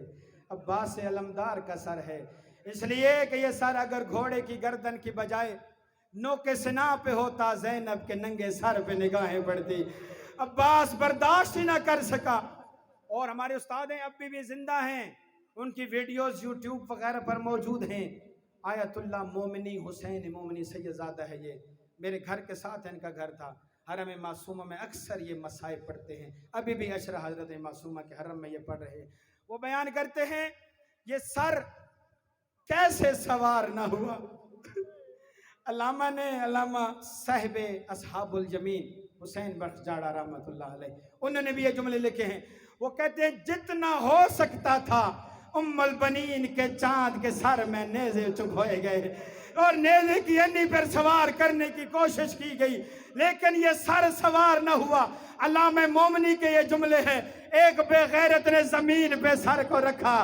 عباس علمدار کا سر ہے، اس لیے کہ یہ سر اگر گھوڑے کی گردن کی بجائے نوک سنا پہ ہوتا، زینب کے ننگے سر پہ نگاہیں پڑتی. عباس برداشت ہی نہ کر سکا. اور ہمارے استاد ہیں، اب بھی زندہ ہیں، ان کی ویڈیوز یوٹیوب وغیرہ پر موجود ہیں. آیت اللہ مومنی حسین مومنی سیدزادہ ہے، یہ میرے گھر کے ساتھ ان کا گھر تھا. حرم معصومہ میں اکثر یہ مصائب پڑھتے ہیں، ابھی بھی عشرہ حضرت معصومہ کے حرم میں یہ پڑھ رہے ہیں. وہ بیان کرتے ہیں یہ سر کیسے سوار نہ ہوا. علامہ صاحب اصحاب الجمین حسین بخش جاڑا رحمۃ اللہ علیہ، انہوں نے بھی یہ جملے لکھے ہیں. وہ کہتے ہیں جتنا ہو سکتا تھا ام البنین کے چاند کے سر میں نیزے چبھوئے گئے اور نیزے کی انی پر سوار کرنے کی کوشش کی گئی، لیکن یہ سر سوار نہ ہوا. علامہ مومنی کے یہ جملے ہیں، ایک بے غیرت نے زمین پہ سر کو رکھا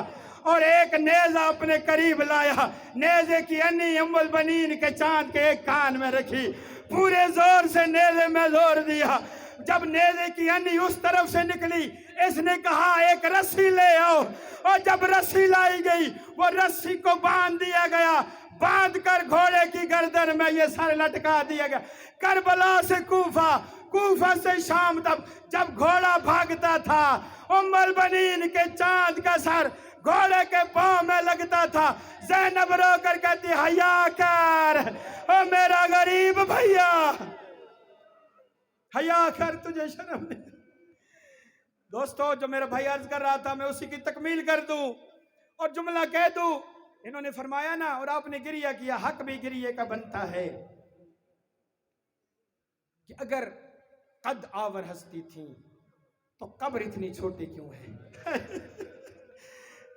اور ایک نیزہ اپنے قریب لایا، نیزے کی انی ام البنین کے چاند کے ایک کان میں رکھی، پورے زور سے نیزے میں زور دیا. جب نیزے کی انی اس طرف سے نکلی، اس نے کہا ایک رسی لے آؤ، اور جب رسی لائی گئی وہ رسی کو باندھ دیا گیا، باندھ کر گھوڑے کی گردن میں یہ سر لٹکا دیا گیا. کربلا سے کوفہ، کوفہ سے شام تک جب گھوڑا بھاگتا تھا، ام البنین کے چاند کا سر گھوڑے کے پاؤں میں لگتا تھا. زینب رو کر کہتی حیا کر او میرا غریب بھیا، حیا کر، تجھے شرم نہیں. دوستو جو میرا بھائی عرض کر رہا تھا میں اسی کی تکمیل کر دوں اور جملہ کہہ دوں. انہوں نے فرمایا نا، اور آپ نے گریہ کیا، حق بھی گریہ کا بنتا ہے کہ اگر قد آور ہستی تھی تو قبر اتنی چھوٹی کیوں ہے؟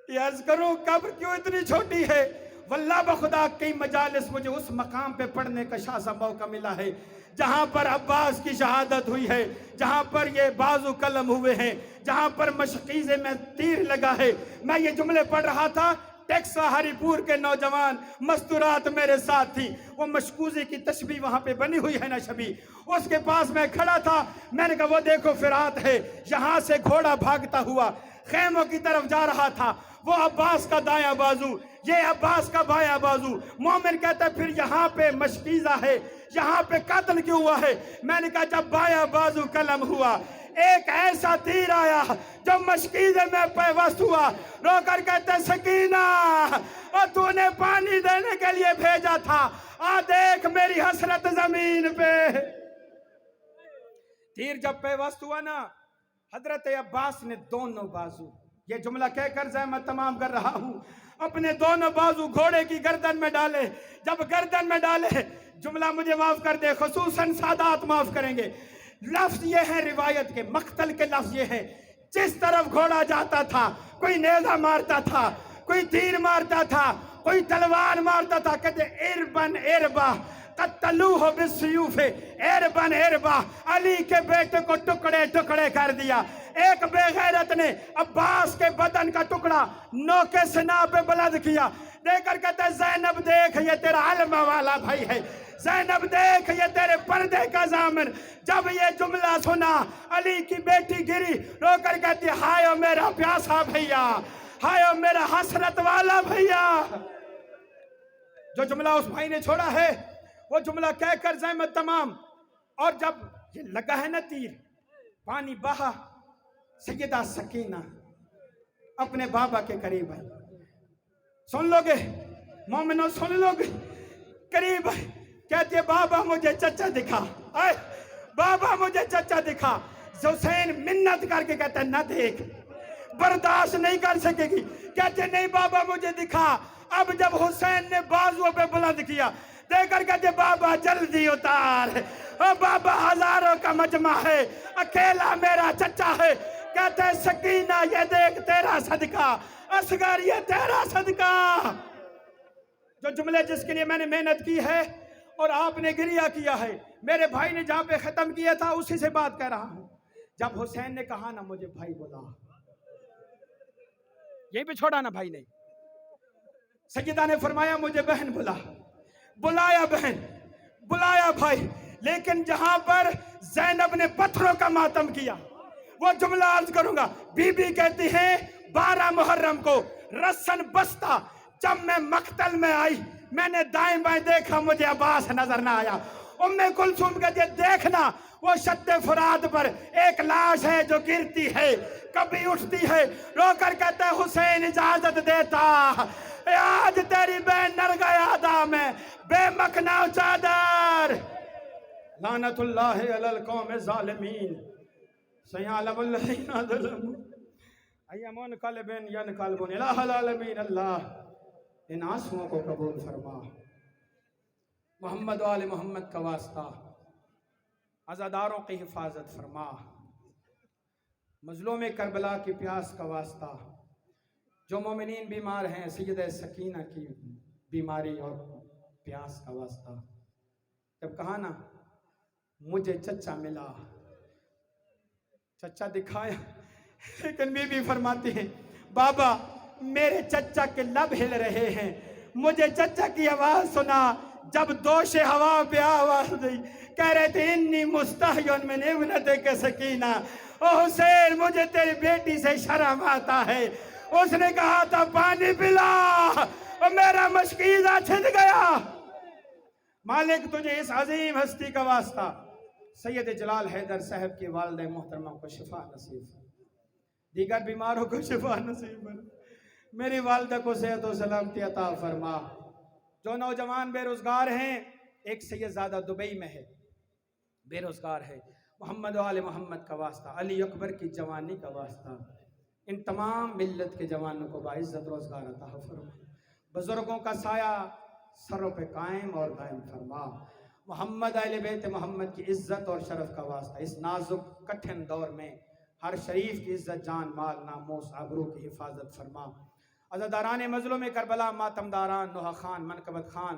یہ عرض کروں قبر کیوں اتنی چھوٹی ہے؟ واللہ بخدا کئی مجالس مجھے اس مقام پہ پڑھنے کا شاہ سا موقع ملا ہے جہاں پر عباس کی شہادت ہوئی ہے، جہاں پر یہ بازو قلم ہوئے ہیں، جہاں پر مشقیزے میں تیر لگا ہے. میں یہ جملے پڑھ رہا تھا، ٹیکسا ہری پور کے نوجوان مستورات میرے ساتھ تھی. وہ مشکوزے کی تشبیہ وہاں پہ بنی ہوئی ہے نا شبی، اس کے پاس میں کھڑا تھا. میں نے کہا وہ دیکھو فرات ہے. یہاں سے گھوڑا بھاگتا ہوا خیموں کی طرف جا رہا تھا، وہ عباس کا دایاں بازو، یہ عباس کا بایاں بازو. مومن کہتا ہے پھر یہاں پہ مشکیزہ ہے، یہاں پہ قتل کیوں ہوا ہے؟ میں نے کہا جب بایاں بازو قلم ہوا، ایک ایسا تیر آیا جو مشکیزے میں پیوست ہوا. رو کر کہتے سکینہ، اور تو نے پانی دینے کے لیے بھیجا تھا، آ دیکھ میری حسرت زمین پہ. تیر جب پیوست ہوا نا، حضرت عباس نے دونوں بازو، یہ جملہ کہہ کر زحمت تمام کر رہا ہوں، اپنے دونوں بازو گھوڑے کی گردن میں ڈالے. جب گردن میں ڈالے، جملہ مجھے معاف کر دے، خصوصاً سادات معاف کریں گے، لفظ یہ ہے روایت کے، مقتل کے لفظ یہ ہے، جس طرف گھوڑا جاتا تھا کوئی نیزہ مارتا تھا، کوئی تیر مارتا تھا، کوئی تلوار مارتا تھا. کہتے اربن اربا قتلوہ بالسیوف، اربن اربا، علی کے بیٹے کو ٹکڑے ٹکڑے کر دیا. ایک بے غیرت نے عباس کے بدن کا ٹکڑا نوکے سنا پہ بلند کیا، دے کر کہتے زینب دیکھ یہ تیرا علم والا بھائی ہے، زینب دیکھ یہ تیرے پردے کا ضامن. جب یہ جملہ سنا علی کی بیٹی گری، رو کر کہتی ہائے میرا پیاسا بھیا، ہائے میرا حسرت والا بھیا. جو جملہ اس بھائی نے چھوڑا ہے وہ جملہ کہہ کر زحمت تمام. اور جب یہ لگا ہے نا تیر، پانی بہا، سیدہ سکینہ اپنے بابا کے قریب ہے. سن لو گے مومنوں، سن لو گے، قریب ہے. کہتی ہے بابا مجھے چچا دکھا، بابا مجھے چچا دکھا. حسین منت کر کے کہتا ہے نہ دیکھ، برداشت نہیں کر سکے گی. کہتے نہیں بابا مجھے دکھا. اب جب حسین نے بازو پہ بلند کیا، دے کر کہتے بابا جلدی اتار، او بابا ہزاروں کا مجمع ہے، اکیلا میرا چچا ہے۔ کہتے سکینہ یہ دیکھ تیرا صدقہ، اصغر یہ تیرا صدقہ۔ جو جملے جس کے لیے میں نے محنت کی ہے اور آپ نے گریہ کیا ہے، میرے بھائی نے جہاں پہ ختم کیا تھا اسی سے بات کر رہا ہوں۔ جب حسین نے کہا نا مجھے بھائی بلا، یہیں پہ چھوڑا نا بھائی نے، سیدہ نے فرمایا مجھے بہن بلا، بلایا بہن، بلایا بھائی، لیکن جہاں پر زینب نے پتھروں کا ماتم کیا، وہ جملہ عرض کروں گا۔ بی بی کہتی ہیں 12 محرم کو رسن بستہ جب میں مقتل میں آئی، میں نے دائیں بائیں دیکھا، مجھے عباس نظر نہ آیا۔ ام کلثوم کہتی ہے دیکھنا وہ شط فرات پر ایک لاش ہے جو گرتی ہے، کبھی اٹھتی ہے، رو کر کہتا ہے حسین اجازت دیتا، آج تیری بہن نر گیا ادا میں بے مکھنا چادر۔ لعنت اللہ علی القوم الظالمین سیعلم الذین ظلموا ای منقلب ینقلبون الی العالمین۔ اللہ ان آنسوؤں کو قبول فرما، محمد و آل محمد کا واسطہ، عزاداروں کی حفاظت فرما، مظلوم کربلا کی پیاس کا واسطہ، جو مومنین بیمار ہیں سیدہ سکینہ کی بیماری اور پیاس کا واسطہ۔ جب کہا نا مجھے چچا ملا، چچا دکھایا، لیکن بی بی فرماتی ہیں بابا میرے چچا کے لب ہل رہے ہیں، مجھے چچا کی آواز سنا جب دوش ہوا پہ آواز دی، کہہ رہے تھے انی مستحیون من ابنتک سکینہ، او حسین مجھے تیری بیٹی سے شرم آتا ہے۔ اس نے کہا تھا پانی پلا، اور میرا مشکیزہ چھن گیا۔ مالک تجھے اس عظیم ہستی کا واسطہ، سید جلال حیدر صاحب کی والدہ محترمہ کو شفا نصیب فرما، دیگر بیماروں کو شفا نصیب فرما، میری والدہ کو صحت و سلامتی عطا فرما۔ جو نوجوان بے روزگار ہیں، ایک سید زادہ دبئی میں ہے، بے روزگار ہے، محمد و آل محمد کا واسطہ، علی اکبر کی جوانی کا واسطہ، ان تمام ملت کے جوانوں کو باعزت روزگار عطا فرما، بزرگوں کا سایہ سروں پہ قائم اور دائم فرما، محمد اہل بیت محمد کی عزت اور شرف کا واسطہ، اس نازک کٹھن دور میں ہر شریف کی عزت، جان، مال، ناموس، آبرو کی حفاظت فرما۔ عزاداران مظلوم کربلا، ماتمداران، نوحہ خان، منقبت خان،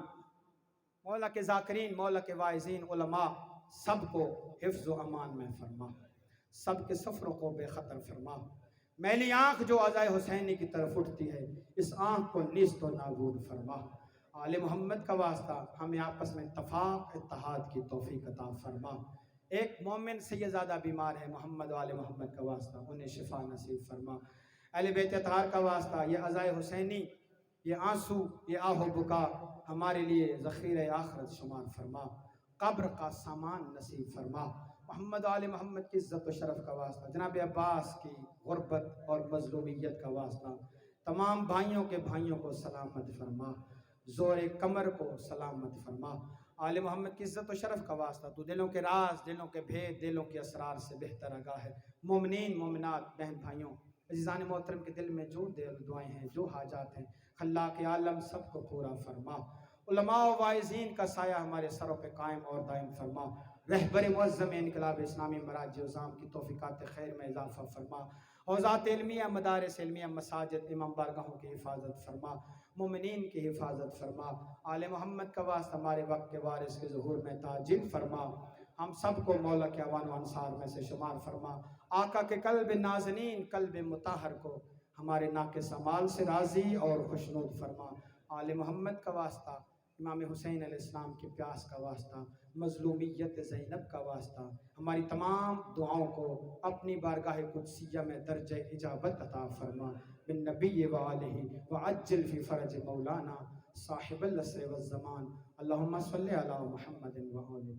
مولا کے ذاکرین، مولا کے واعظین، علماء، سب کو حفظ و امان میں فرما، سب کے سفروں کو بے خطر فرما۔ میلی آنکھ جو عزائے حسینی کی طرف اٹھتی ہے، اس آنکھ کو نیست و نابود فرما۔ آل محمد کا واسطہ ہمیں آپس میں اتفاق اتحاد کی توفیق عطا فرما۔ ایک مومن سیدزادہ بیمار ہے، محمد و آل محمد کا واسطہ انہیں شفا نصیب فرما۔ اہل بیت اطہار کا واسطہ یہ عزائے حسینی، یہ آنسو، یہ آہ و بکا ہمارے لیے ذخیرہ آخرت شمار فرما، قبر کا سامان نصیب فرما۔ محمد و آل محمد کی عزت و شرف کا واسطہ، جناب عباس کی غربت اور مظلومیت کا واسطہ، تمام بھائیوں کے بھائیوں کو سلامت فرما، زور کمر کو سلامت فرما۔ آل محمد کی عزت و شرف کا واسطہ، تو دلوں کے راز، دلوں کے بھید، دلوں کے اسرار سے بہتر آگاہ ہے۔ مومنین، مومنات، بہن بھائیوں، عزیزان محترم کے دل میں جو دعائیں ہیں، جو حاجات ہیں، خلاق عالم سب کو پورا فرما۔ علماء و واعظین کا سایہ ہمارے سروں پہ قائم اور دائم فرما۔ رہبر معظم انقلاب اسلامی مراجع عظام کی توفیقات خیر میں اضافہ فرما۔ اوزات علمیہ، مدارس علمیہ، مساجد، امام بارگاہوں کی حفاظت فرما، مومنین کی حفاظت فرما۔ آل محمد کا واسطہ ہمارے وقت کے وارث کے ظہور میں تاجل فرما۔ ہم سب کو مولا کے اعوان و انصار میں سے شمار فرما۔ آقا کے قلب نازنین، قلب مطہر کو ہمارے ناقص اعمال سے راضی اور خوشنود فرما۔ آل محمد کا واسطہ، امام حسین علیہ السلام کی پیاس کا واسطہ، مظلومیت زینب کا واسطہ، ہماری تمام دعاؤں کو اپنی بارگاہ قدسیہ میں درجہ اجابت عطا فرما۔ بالنبی و آلہ وعجل فی فرج مولانا صاحب العصر والزمان، اللہم صلی علی محمد و آلہ۔